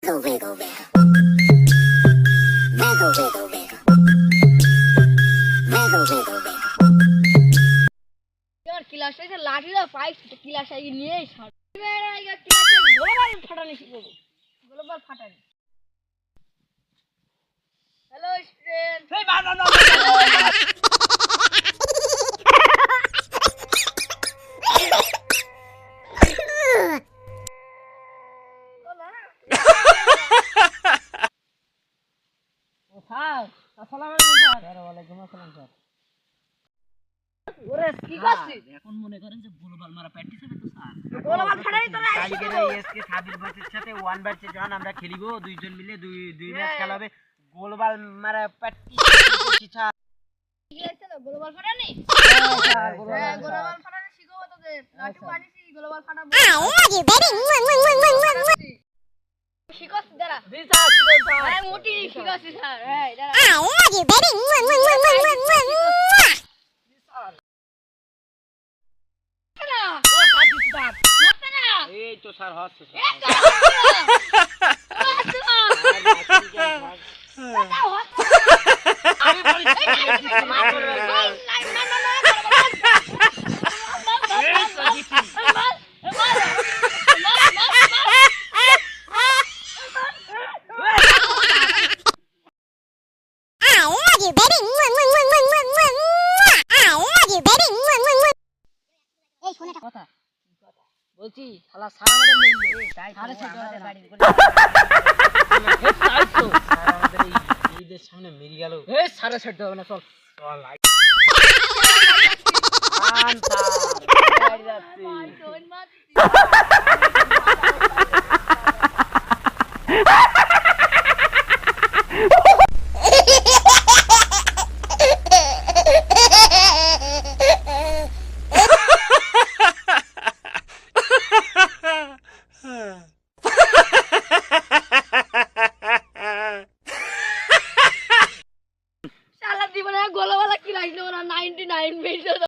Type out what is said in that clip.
Wiggle, wiggle, wiggle. Wiggle, wiggle, wiggle. Wiggle, wiggle, wiggle. यार class से लाठी दा फाइट क्लास आई নিয়ে ছাড় मेरा ये क्लास ग्लोबल ফাটানি শিখবো গ্লোবাল ফাটানি হ্যালো স্টুডেন্ট এই না স্যার আসসালামু আলাইকুম স্যার ওয়ালাইকুম আসসালাম স্যার ওরে কি করছিস এখন মনে করেন যে গ্লোবাল মারা প্র্যাকটিস হবে তো স্যার গ্লোবাল ফাটানি তো কালকে এসকে সাবির বাসের সাথে ওয়ান ব্যাচে যখন আমরা খেলিব দুইজন মিলে দুই ম্যাচ খেলা হবে গ্লোবাল মারা প্র্যাকটিস করছি স্যার কি হচ্ছে না গ্লোবাল ফাটানি গ্লোবাল ফাটানি শিখাবো তোদের লাঠি বানিয়েছি গ্লোবাল ফাটাবো I love you, baby. শিখাস দাঁড়া জি স্যার শিখুন স্যার আরে মোটি শিখাস স্যার এই দাঁড়া I love you, baby. না ও স্যার দিছি স্যার হচ্ছে না এই তো স্যার হচ্ছে আমি বলি I love you, baby. I love you, baby. এই শোনে কথা বলছি শালা সারা আমাদের নেই তাই সারা ছিল আমাদের বাড়ি তাই তো সারা আমাদের এই ঈদের সামনে মেরে গেল এই সারা ছেড়ে হবে না চল চল বাড়ি যাচ্ছি শালা জীবনে গোলাওয়ালা কি লাগলো না 99 পেয়েছে